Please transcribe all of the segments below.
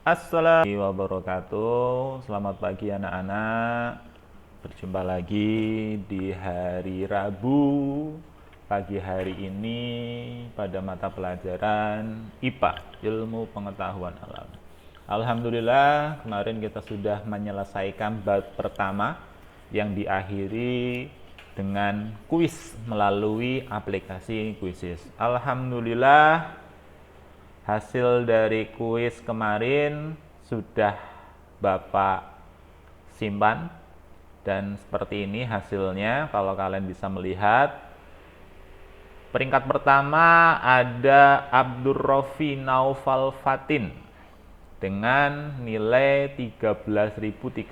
Assalamualaikum wabarakatuh. Selamat pagi anak-anak. Berjumpa lagi di hari Rabu pagi hari ini pada mata pelajaran IPA, Ilmu Pengetahuan Alam. Alhamdulillah, kemarin kita sudah menyelesaikan bab pertama yang diakhiri dengan kuis melalui aplikasi Quizizz. Alhamdulillah, hasil dari kuis kemarin sudah Bapak simpan dan seperti ini hasilnya. Kalau kalian bisa melihat, peringkat pertama ada Abdurrofi Naufal Fatin dengan nilai 13.330.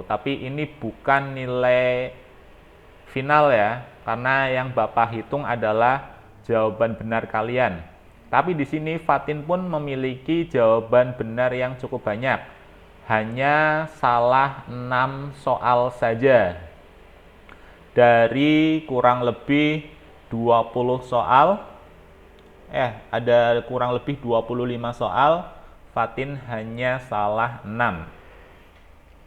Tapi ini bukan nilai final ya, karena yang Bapak hitung adalah jawaban benar kalian. Tapi di sini Fatin pun memiliki jawaban benar yang cukup banyak. Hanya salah 6 soal saja. Dari kurang lebih 20 soal, ada kurang lebih 25 soal, Fatin hanya salah 6.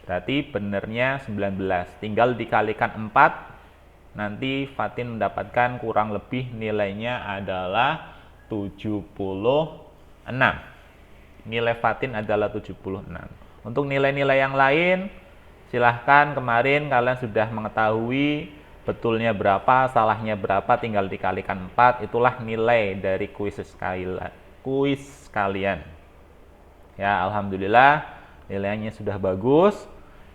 Berarti benernya 19. Tinggal dikalikan 4, nanti Fatin mendapatkan kurang lebih nilainya adalah 76. Nilai Fatin adalah 76. Untuk nilai-nilai yang lain, silahkan, kemarin kalian sudah mengetahui betulnya berapa, salahnya berapa, tinggal dikalikan 4. Itulah nilai dari kuis kalian. Ya, alhamdulillah nilainya sudah bagus.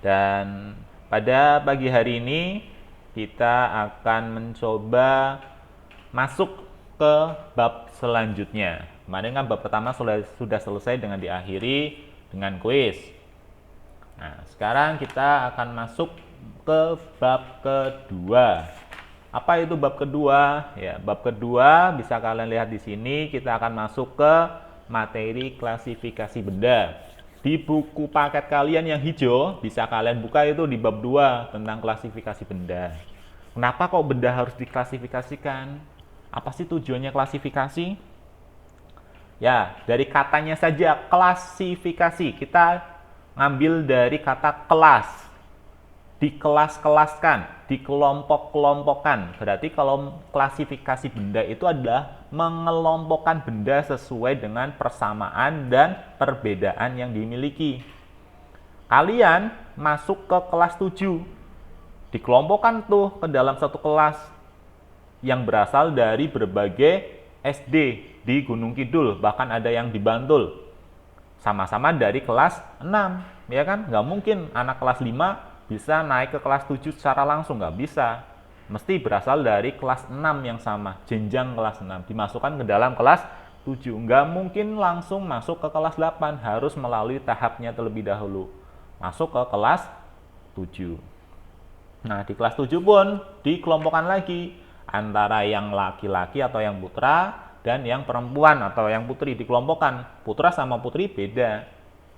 Dan pada pagi hari ini kita akan mencoba masuk ke bab selanjutnya. Kemarin kan bab pertama sudah selesai dengan diakhiri dengan kuis. Nah, sekarang kita akan masuk ke bab kedua. Apa itu bab kedua? Ya, bab kedua bisa kalian lihat di sini. Kita akan masuk ke materi klasifikasi benda. Di buku paket kalian yang hijau bisa kalian buka itu di bab 2 tentang klasifikasi benda. Kenapa kok benda harus diklasifikasikan? Apa sih tujuannya klasifikasi? Ya, dari katanya saja klasifikasi. Kita ngambil dari kata kelas. Dikelas-kelaskan, dikelompok-kelompokkan. Berarti kalau klasifikasi benda itu adalah mengelompokkan benda sesuai dengan persamaan dan perbedaan yang dimiliki. Kalian masuk ke kelas 7. Dikelompokkan tuh ke dalam satu kelas yang berasal dari berbagai SD di Gunung Kidul, bahkan ada yang di Bantul. Sama-sama dari kelas 6, ya kan? Nggak mungkin anak kelas 5 bisa naik ke kelas 7 secara langsung, nggak bisa. Mesti berasal dari kelas 6 yang sama, jenjang kelas 6, dimasukkan ke dalam kelas 7. Nggak mungkin langsung masuk ke kelas 8, harus melalui tahapnya terlebih dahulu. Masuk ke kelas 7. Nah, di kelas 7 pun dikelompokkan lagi antara yang laki-laki atau yang putra dan yang perempuan atau yang putri, dikelompokkan. Putra sama putri beda.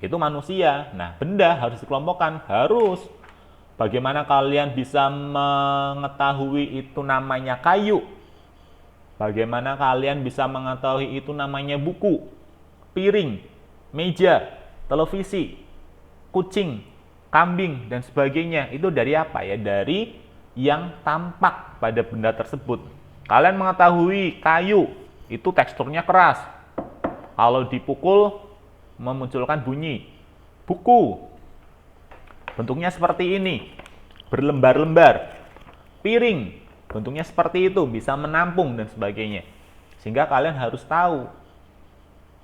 Itu manusia. Nah, benda harus dikelompokkan, harus. Bagaimana kalian bisa mengetahui itu namanya kayu? Bagaimana kalian bisa mengetahui itu namanya buku, piring, meja, televisi, kucing, kambing, dan sebagainya? Itu dari apa ya? Dari yang tampak pada benda tersebut. Kalian mengetahui kayu itu teksturnya keras. Kalau dipukul memunculkan bunyi. Buku bentuknya seperti ini, berlembar-lembar. Piring bentuknya seperti itu, bisa menampung dan sebagainya. Sehingga kalian harus tahu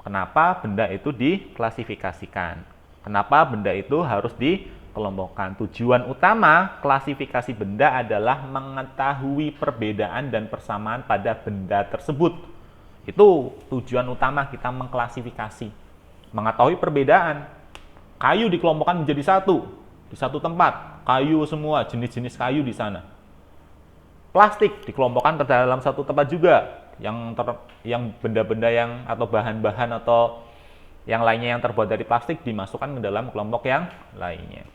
kenapa benda itu diklasifikasikan. Kenapa benda itu harus dikelompokkan. Tujuan utama klasifikasi benda adalah mengetahui perbedaan dan persamaan pada benda tersebut. Itu tujuan utama kita mengklasifikasi. Mengetahui perbedaan. Kayu dikelompokkan menjadi satu, di satu tempat. Kayu semua, jenis-jenis kayu di sana. Plastik dikelompokkan ke dalam satu tempat juga. Yang benda-benda yang atau bahan-bahan atau yang lainnya yang terbuat dari plastik dimasukkan ke dalam kelompok yang lainnya.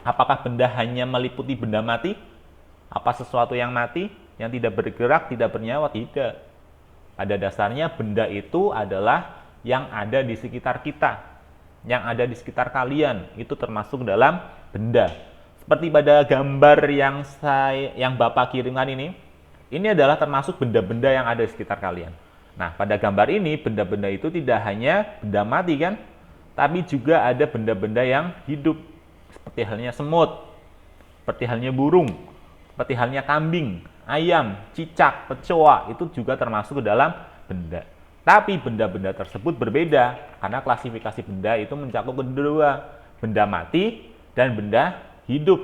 Apakah benda hanya meliputi benda mati? Apa sesuatu yang mati, yang tidak bergerak, tidak bernyawa? Tidak. Pada dasarnya benda itu adalah yang ada di sekitar kita. yang ada di sekitar kalian itu termasuk dalam benda. Seperti pada gambar yang Bapak kirimkan ini adalah termasuk benda-benda yang ada di sekitar kalian. Nah, pada gambar ini benda-benda itu tidak hanya benda mati kan, tapi juga ada benda-benda yang hidup. Seperti halnya semut, seperti halnya burung, seperti halnya kambing, ayam, cicak, kecoa, itu juga termasuk ke dalam benda. Tapi benda-benda tersebut berbeda, karena klasifikasi benda itu mencakup kedua, benda mati dan benda hidup.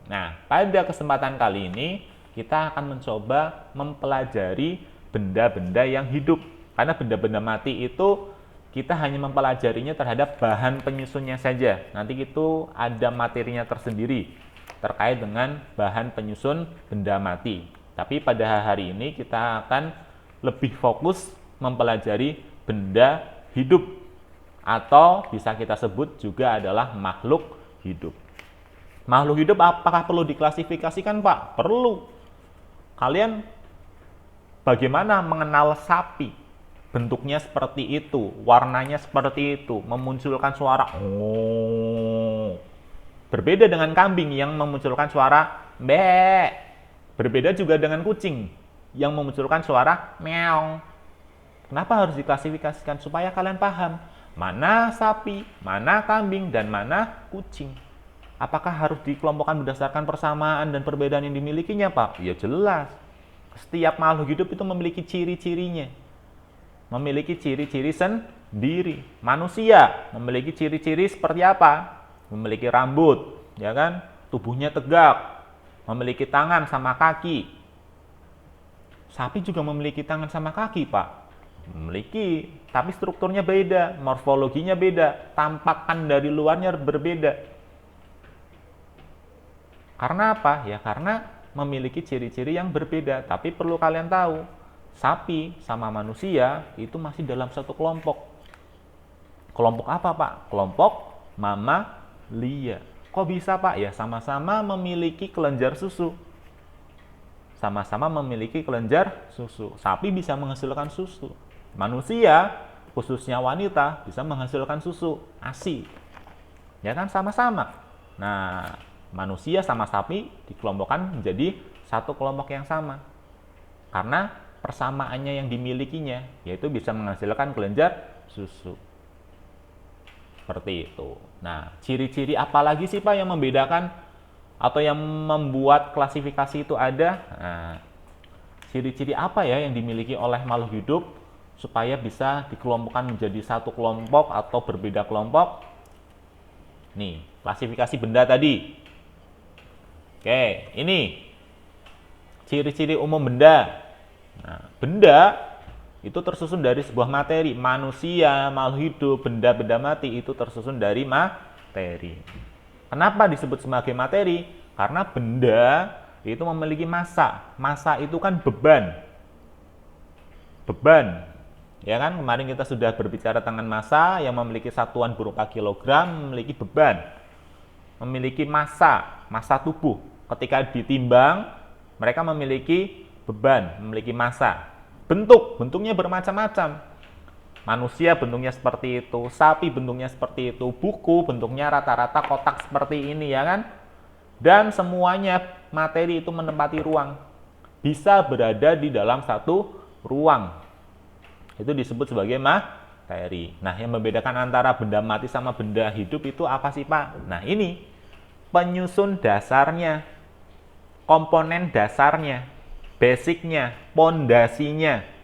Nah, pada kesempatan kali ini, kita akan mencoba mempelajari benda-benda yang hidup. Karena benda-benda mati itu kita hanya mempelajarinya terhadap bahan penyusunnya saja. Nanti itu ada materinya tersendiri terkait dengan bahan penyusun benda mati. Tapi pada hari ini kita akan lebih fokus mempelajari benda hidup, atau bisa kita sebut juga adalah makhluk hidup. Makhluk hidup apakah perlu diklasifikasikan, Pak? Perlu. Kalian bagaimana mengenal sapi? Bentuknya seperti itu, warnanya seperti itu, memunculkan suara oh. Berbeda dengan kambing yang memunculkan suara be. Berbeda juga dengan kucing yang memunculkan suara meong. Kenapa harus diklasifikasikan? Supaya kalian paham mana sapi, mana kambing, dan mana kucing. Apakah harus dikelompokkan berdasarkan persamaan dan perbedaan yang dimilikinya, Pak? Ya jelas. Setiap makhluk hidup itu memiliki ciri-cirinya. Memiliki ciri-ciri sendiri. Manusia memiliki ciri-ciri seperti apa? Memiliki rambut, ya kan? Tubuhnya tegak, memiliki tangan sama kaki. Sapi juga memiliki tangan sama kaki, Pak. Memiliki, tapi strukturnya beda, morfologinya beda, tampakan dari luarnya berbeda. Karena apa? Ya karena memiliki ciri-ciri yang berbeda. Tapi perlu kalian tahu, sapi sama manusia itu masih dalam satu kelompok. Kelompok apa, Pak? Kelompok mamalia. Kok bisa, Pak? Ya sama-sama memiliki kelenjar susu. Sama-sama memiliki kelenjar susu. Sapi bisa menghasilkan susu. Manusia, khususnya wanita, bisa menghasilkan susu ASI. Ya kan, sama-sama. Nah, manusia sama sapi dikelompokkan menjadi satu kelompok yang sama. Karena persamaannya yang dimilikinya, yaitu bisa menghasilkan kelenjar susu. Seperti itu. Nah, ciri-ciri apa lagi sih, Pak, yang membedakan atau yang membuat klasifikasi itu ada? Nah, ciri-ciri apa ya yang dimiliki oleh makhluk hidup supaya bisa dikelompokkan menjadi satu kelompok atau berbeda kelompok? Nih, klasifikasi benda tadi. Oke, ini ciri-ciri umum benda. Nah, benda itu tersusun dari sebuah materi. Manusia, makhluk hidup, benda-benda mati itu tersusun dari materi. Kenapa disebut sebagai materi? Karena benda itu memiliki massa. Massa itu kan beban. Beban. Ya kan, kemarin kita sudah berbicara tentang massa yang memiliki satuan berupa kilogram, memiliki beban. Memiliki massa, massa tubuh. Ketika ditimbang, mereka memiliki beban, memiliki massa. Bentuknya bermacam-macam. Manusia bentuknya seperti itu, sapi bentuknya seperti itu, buku bentuknya rata-rata kotak seperti ini, ya kan? Dan semuanya materi itu menempati ruang. Bisa berada di dalam satu ruang. Itu disebut sebagai materi. Nah, yang membedakan antara benda mati sama benda hidup itu apa sih, Pak? Nah, ini penyusun dasarnya, komponen dasarnya, basicnya, pondasinya.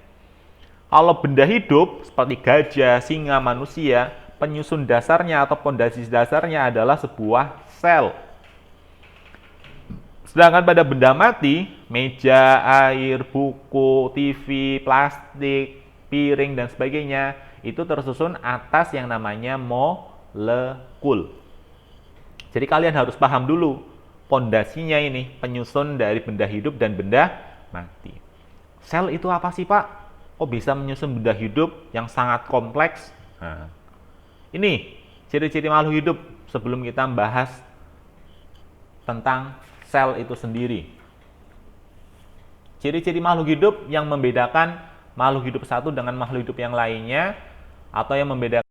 Kalau benda hidup seperti gajah, singa, manusia, penyusun dasarnya atau pondasi dasarnya adalah sebuah sel. Sedangkan pada benda mati, meja, air, buku, TV, plastik, piring, dan sebagainya, itu tersusun atas yang namanya molekul. Jadi kalian harus paham dulu pondasinya ini, penyusun dari benda hidup dan benda mati. Sel itu apa sih, Pak? Kok bisa menyusun benda hidup yang sangat kompleks? Nah, ini ciri-ciri makhluk hidup sebelum kita membahas tentang sel itu sendiri. Ciri-ciri makhluk hidup yang membedakan makhluk hidup satu dengan makhluk hidup yang lainnya, atau yang membedakan